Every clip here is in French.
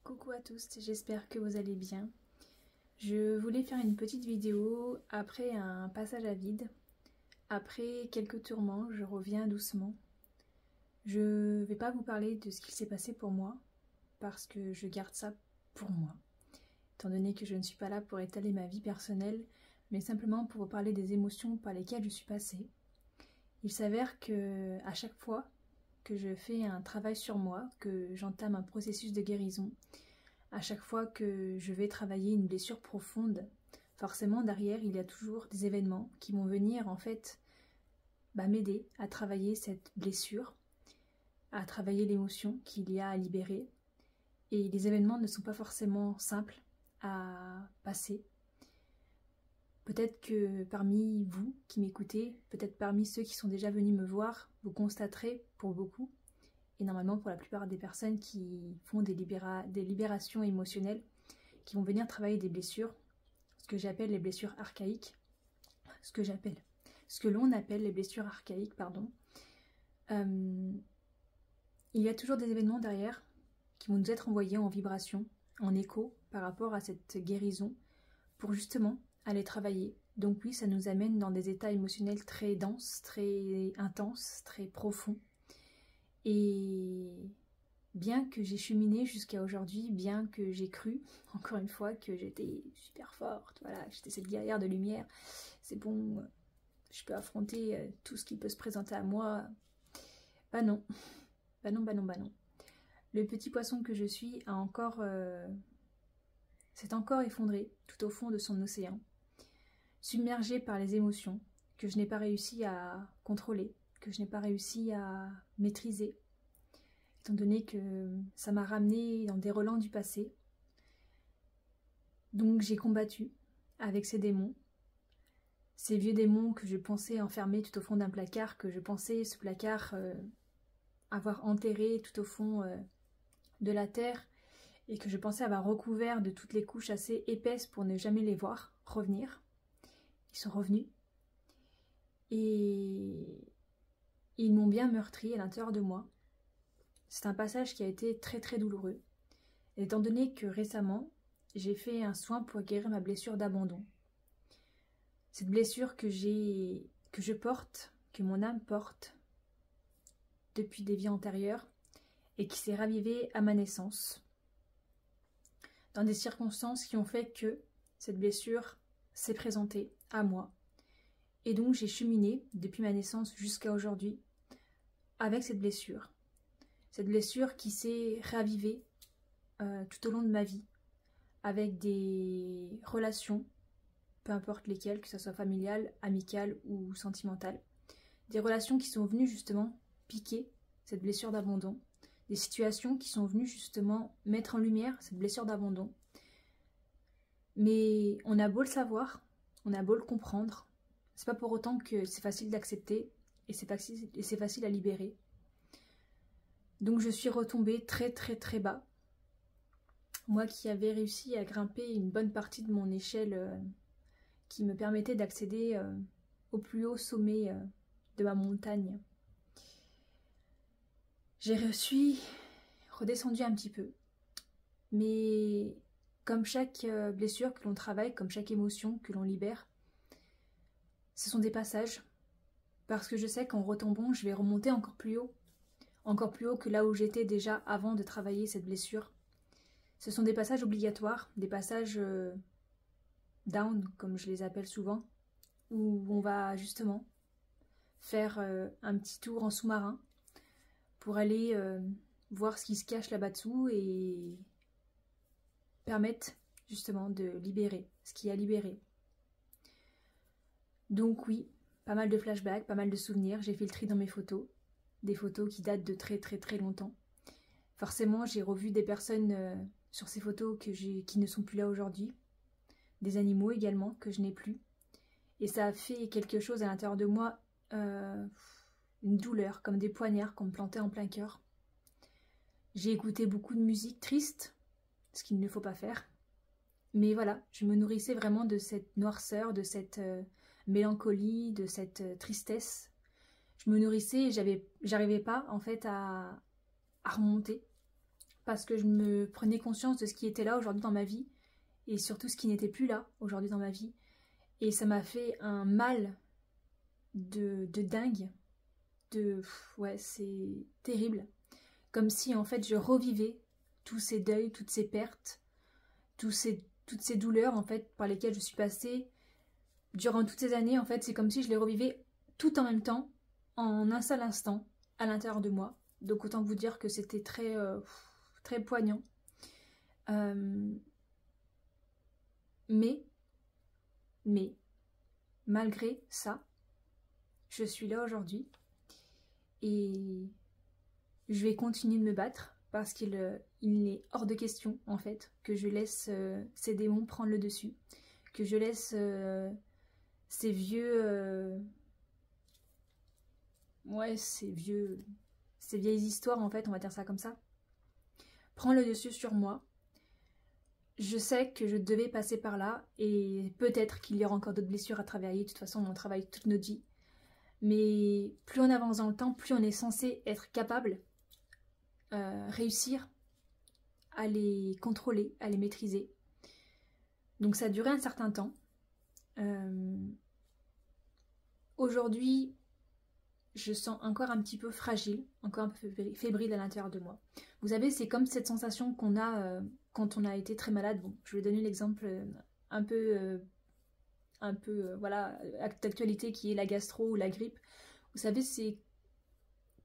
Coucou à tous, j'espère que vous allez bien. Je voulais faire une petite vidéo après un passage à vide. Après quelques tourments, je reviens doucement. Je ne vais pas vous parler de ce qui s'est passé pour moi, parce que je garde ça pour moi. Étant donné que je ne suis pas là pour étaler ma vie personnelle, mais simplement pour vous parler des émotions par lesquelles je suis passée. Il s'avère que à chaque fois que je fais un travail sur moi, que j'entame un processus de guérison, à chaque fois que je vais travailler une blessure profonde, forcément derrière il y a toujours des événements qui vont venir en fait m'aider à travailler cette blessure, à travailler l'émotion qu'il y a à libérer. Et les événements ne sont pas forcément simples à passer. Peut-être que parmi vous qui m'écoutez, peut-être parmi ceux qui sont déjà venus me voir, vous constaterez pour beaucoup, et normalement pour la plupart des personnes qui font des libérations émotionnelles, qui vont venir travailler des blessures, ce que j'appelle les blessures archaïques, ce que l'on appelle les blessures archaïques, pardon. Il y a toujours des événements derrière qui vont nous être envoyés en vibration, en écho par rapport à cette guérison, pour justement aller travailler. Donc oui, ça nous amène dans des états émotionnels très denses, très intenses, très profonds. Et bien que j'ai cheminé jusqu'à aujourd'hui, bien que j'ai cru, encore une fois, que j'étais super forte, voilà, j'étais cette guerrière de lumière, c'est bon, je peux affronter tout ce qui peut se présenter à moi, bah non, bah non, bah non, bah non. Le petit poisson que je suis a encore, s'est encore effondré tout au fond de son océan, submergé par les émotions que je n'ai pas réussi à contrôler, que je n'ai pas réussi à maîtriser, étant donné que ça m'a ramené dans des relents du passé. Donc j'ai combattu avec ces démons, ces vieux démons que je pensais enfermer tout au fond d'un placard, que je pensais ce placard avoir enterré tout au fond de la terre, et que je pensais avoir recouvert de toutes les couches assez épaisses pour ne jamais les voir revenir. Ils sont revenus. Et ils m'ont bien meurtri à l'intérieur de moi. C'est un passage qui a été très très douloureux. Et étant donné que récemment, j'ai fait un soin pour guérir ma blessure d'abandon. Cette blessure que je porte, que mon âme porte depuis des vies antérieures et qui s'est ravivée à ma naissance. Dans des circonstances qui ont fait que cette blessure s'est présentée à moi. Et donc j'ai cheminé depuis ma naissance jusqu'à aujourd'hui avec cette blessure. Cette blessure qui s'est ravivée tout au long de ma vie, avec des relations, peu importe lesquelles, que ce soit familiales, amicales ou sentimentales. Des relations qui sont venues justement piquer cette blessure d'abandon. Des situations qui sont venues justement mettre en lumière cette blessure d'abandon. Mais on a beau le savoir, on a beau le comprendre, c'est pas pour autant que c'est facile d'accepter et c'est facile à libérer. Donc je suis retombée très très très bas. Moi qui avais réussi à grimper une bonne partie de mon échelle qui me permettait d'accéder au plus haut sommet de ma montagne. J'ai suis redescendue un petit peu. Mais comme chaque blessure que l'on travaille, comme chaque émotion que l'on libère, ce sont des passages. Parce que je sais qu'en retombant, je vais remonter encore plus haut que là où j'étais déjà avant de travailler cette blessure. Ce sont des passages obligatoires, des passages down, comme je les appelle souvent, où on va justement faire un petit tour en sous-marin pour aller voir ce qui se cache là-bas-dessous et permettre justement de libérer ce qui a libéré. Donc oui, pas mal de flashbacks, pas mal de souvenirs, j'ai fait le tri dans mes photos, des photos qui datent de très très très longtemps. Forcément, j'ai revu des personnes sur ces photos qui ne sont plus là aujourd'hui, des animaux également que je n'ai plus. Et ça a fait quelque chose à l'intérieur de moi, une douleur, comme des poignards qu'on me plantait en plein cœur. J'ai écouté beaucoup de musique triste, ce qu'il ne faut pas faire. Mais voilà, je me nourrissais vraiment de cette noirceur, de cette mélancolie, de cette tristesse. Je me nourrissais et j'arrivais pas en fait à remonter parce que je me prenais conscience de ce qui était là aujourd'hui dans ma vie et surtout ce qui n'était plus là aujourd'hui dans ma vie. Et ça m'a fait un mal de dingue, ouais, c'est terrible. Comme si en fait je revivais tous ces deuils, toutes ces pertes, toutes ces douleurs en fait par lesquelles je suis passée durant toutes ces années. En fait, c'est comme si je les revivais tout en même temps, en un seul instant, à l'intérieur de moi. Donc autant vous dire que c'était très poignant. Mais, malgré ça, je suis là aujourd'hui et je vais continuer de me battre parce qu'il est hors de question, en fait, que je laisse ces démons prendre le dessus, que je laisse ces vieux... ouais, ces vieilles histoires, en fait, on va dire ça comme ça, prendre le dessus sur moi. Je sais que je devais passer par là et peut-être qu'il y aura encore d'autres blessures à travailler. De toute façon, on travaille toute notre vie. Mais plus on avance dans le temps, plus on est censé être capable, réussir à les contrôler, à les maîtriser. Donc ça a duré un certain temps. Aujourd'hui, je sens encore un petit peu fragile, encore un peu fébrile à l'intérieur de moi. Vous savez, c'est comme cette sensation qu'on a quand on a été très malade. Bon, je vais donner l'exemple un peu voilà, d'actualité qui est la gastro ou la grippe. Vous savez, c'est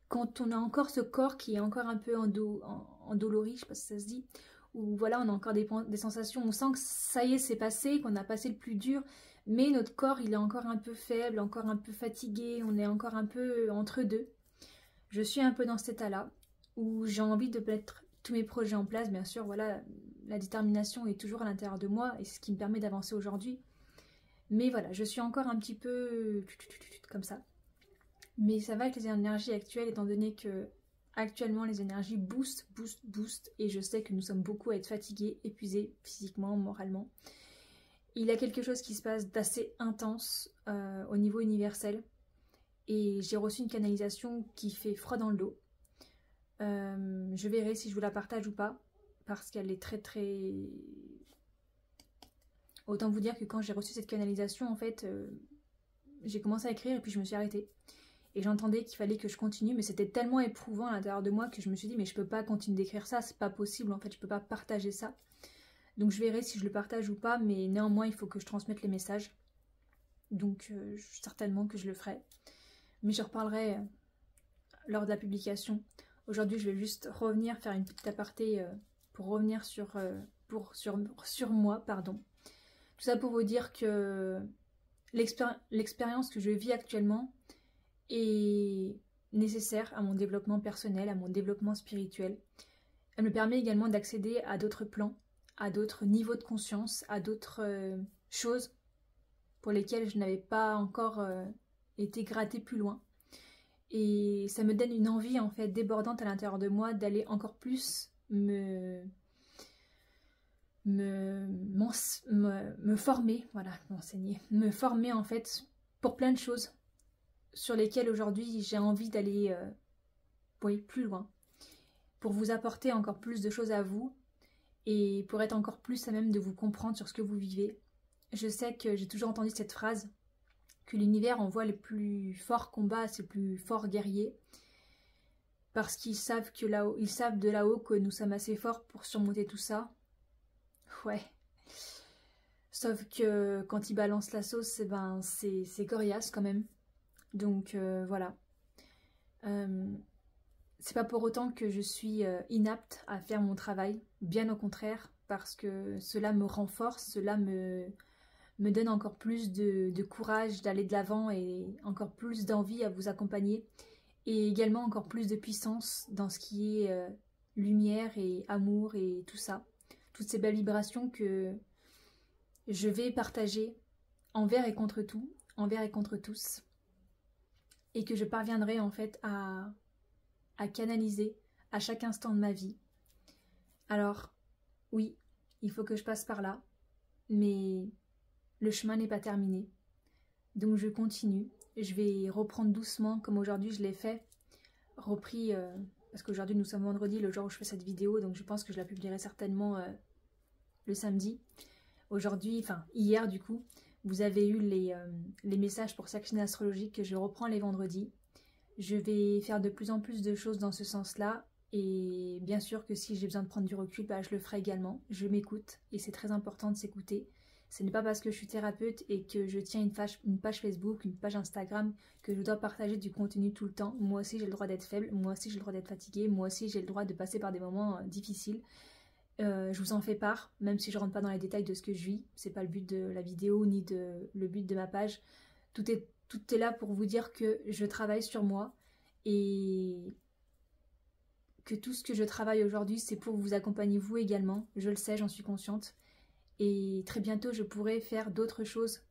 quand on a encore ce corps qui est encore un peu endolori, je sais pas si ça se dit, ou voilà, on a encore des sensations, on sent que ça y est, c'est passé, qu'on a passé le plus dur, mais notre corps, il est encore un peu faible, encore un peu fatigué, on est encore un peu entre deux. Je suis un peu dans cet état-là, où j'ai envie de mettre tous mes projets en place, bien sûr, voilà, la détermination est toujours à l'intérieur de moi, et c'est ce qui me permet d'avancer aujourd'hui. Mais voilà, je suis encore un petit peu comme ça. Mais ça va avec les énergies actuelles, étant donné que actuellement les énergies boostent, et je sais que nous sommes beaucoup à être fatigués, épuisés, physiquement, moralement. Il y a quelque chose qui se passe d'assez intense au niveau universel, et j'ai reçu une canalisation qui fait froid dans le dos. Je verrai si je vous la partage ou pas, parce qu'elle est très... Autant vous dire que quand j'ai reçu cette canalisation, en fait, j'ai commencé à écrire et puis je me suis arrêtée. Et j'entendais qu'il fallait que je continue, mais c'était tellement éprouvant à l'intérieur de moi que je me suis dit mais je peux pas continuer d'écrire ça, c'est pas possible, en fait, je peux pas partager ça. Donc je verrai si je le partage ou pas, mais néanmoins il faut que je transmette les messages. Donc certainement que je le ferai. Mais je reparlerai lors de la publication. Aujourd'hui je vais juste revenir faire une petite aparté pour revenir sur moi, pardon. Tout ça pour vous dire que l'expérience que je vis actuellement est nécessaire à mon développement personnel, à mon développement spirituel. Elle me permet également d'accéder à d'autres plans, à d'autres niveaux de conscience, à d'autres choses pour lesquelles je n'avais pas encore été grattée plus loin. Et ça me donne une envie en fait débordante à l'intérieur de moi d'aller encore plus me former, voilà, m'enseigner, me former en fait pour plein de choses sur lesquelles aujourd'hui j'ai envie d'aller plus loin, pour vous apporter encore plus de choses à vous et pour être encore plus à même de vous comprendre sur ce que vous vivez. Je sais que j'ai toujours entendu cette phrase, que l'univers envoie les plus forts combats à ses plus forts guerriers, parce qu'ils savent que là-haut, ils savent de là-haut que nous sommes assez forts pour surmonter tout ça. Ouais. Sauf que quand ils balancent la sauce, ben c'est coriace quand même. Donc voilà. C'est pas pour autant que je suis inapte à faire mon travail, bien au contraire, parce que cela me renforce, cela me donne encore plus de courage d'aller de l'avant et encore plus d'envie à vous accompagner, et également encore plus de puissance dans ce qui est lumière et amour et tout ça. Toutes ces belles vibrations que je vais partager envers et contre tout, envers et contre tous, et que je parviendrai en fait à canaliser à chaque instant de ma vie. Alors, oui, il faut que je passe par là, mais le chemin n'est pas terminé. Donc je continue, je vais reprendre doucement comme aujourd'hui je l'ai fait, repris parce qu'aujourd'hui nous sommes vendredi, le jour où je fais cette vidéo, donc je pense que je la publierai certainement le samedi. Aujourd'hui, enfin hier du coup, vous avez eu les messages pour Sakina Astrologique que je reprends les vendredis. Je vais faire de plus en plus de choses dans ce sens-là. Et bien sûr que si j'ai besoin de prendre du recul, bah, je le ferai également. Je m'écoute et c'est très important de s'écouter. Ce n'est pas parce que je suis thérapeute et que je tiens une page Facebook, une page Instagram, que je dois partager du contenu tout le temps. Moi aussi j'ai le droit d'être faible, moi aussi j'ai le droit d'être fatiguée, moi aussi j'ai le droit de passer par des moments difficiles. Je vous en fais part, même si je ne rentre pas dans les détails de ce que je vis. C'est pas le but de la vidéo ni le but de ma page. Tout est là pour vous dire que je travaille sur moi et que tout ce que je travaille aujourd'hui, c'est pour vous accompagner vous également. Je le sais, j'en suis consciente. Et très bientôt, je pourrai faire d'autres choses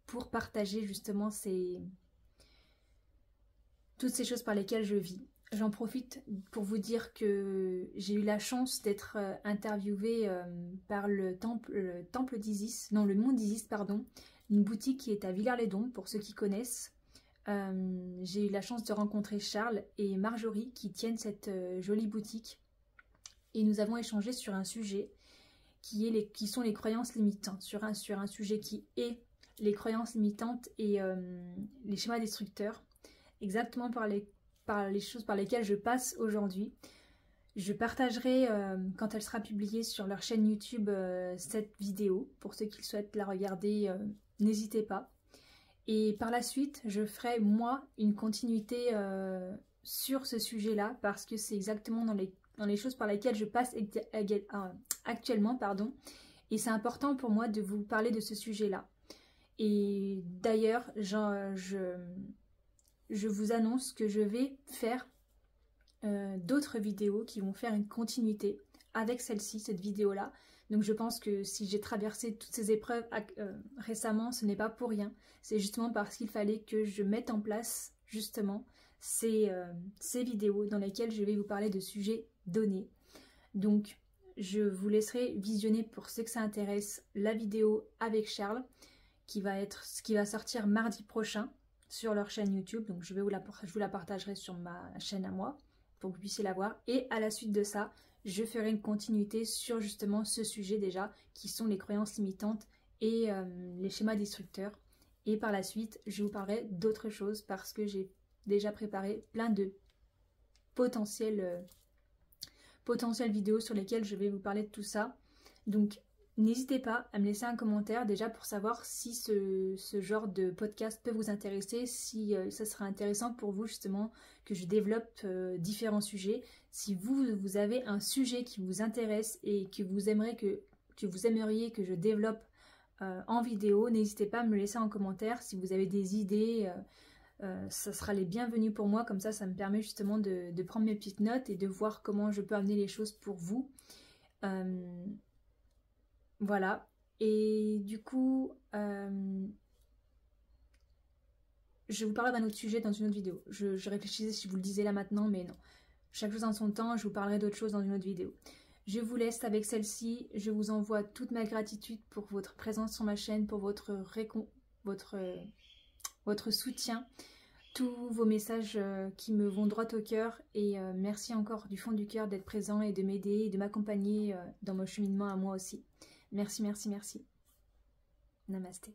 pour partager justement toutes ces choses par lesquelles je vis. J'en profite pour vous dire que j'ai eu la chance d'être interviewée par le temple d'Isis, non, le mont d'Isis, pardon, une boutique qui est à Villars-les-Dons, pour ceux qui connaissent. J'ai eu la chance de rencontrer Charles et Marjorie qui tiennent cette jolie boutique et nous avons échangé sur un sujet qui sont les croyances limitantes, sur un sujet qui est les croyances limitantes et les schémas destructeurs, exactement par les choses par lesquelles je passe aujourd'hui. Je partagerai quand elle sera publiée sur leur chaîne YouTube cette vidéo, pour ceux qui souhaitent la regarder, n'hésitez pas. Et par la suite, je ferai moi une continuité sur ce sujet-là parce que c'est exactement dans les choses par lesquelles je passe actuellement, pardon. Et c'est important pour moi de vous parler de ce sujet-là. Et d'ailleurs, je vous annonce que je vais faire d'autres vidéos qui vont faire une continuité avec celle-ci, cette vidéo-là. Donc je pense que si j'ai traversé toutes ces épreuves récemment, ce n'est pas pour rien. C'est justement parce qu'il fallait que je mette en place justement ces vidéos dans lesquelles je vais vous parler de sujets donnés. Donc je vous laisserai visionner pour ceux que ça intéresse la vidéo avec Charles qui va sortir mardi prochain sur leur chaîne YouTube. Donc je vous la partagerai sur ma chaîne à moi pour que vous puissiez la voir. Et à la suite de ça, je ferai une continuité sur justement ce sujet déjà, qui sont les croyances limitantes et les schémas destructeurs. Et par la suite, je vous parlerai d'autres choses parce que j'ai déjà préparé plein de potentielles vidéos sur lesquelles je vais vous parler de tout ça. Donc n'hésitez pas à me laisser un commentaire déjà pour savoir si ce genre de podcast peut vous intéresser, si ça sera intéressant pour vous justement que je développe différents sujets. Si vous avez un sujet qui vous intéresse et que vous aimeriez que je développe en vidéo, n'hésitez pas à me le laisser en commentaire. Si vous avez des idées, ça sera les bienvenus pour moi. Comme ça me permet justement de prendre mes petites notes et de voir comment je peux amener les choses pour vous. Voilà. Et du coup, je vous parlerai d'un autre sujet dans une autre vidéo. Je réfléchissais si je vous le disais là maintenant, mais non. Chaque chose en son temps, je vous parlerai d'autres choses dans une autre vidéo. Je vous laisse avec celle-ci. Je vous envoie toute ma gratitude pour votre présence sur ma chaîne, pour votre soutien, tous vos messages qui me vont droit au cœur. Et merci encore du fond du cœur d'être présent et de m'aider et de m'accompagner dans mon cheminement à moi aussi. Merci, merci, merci. Namasté.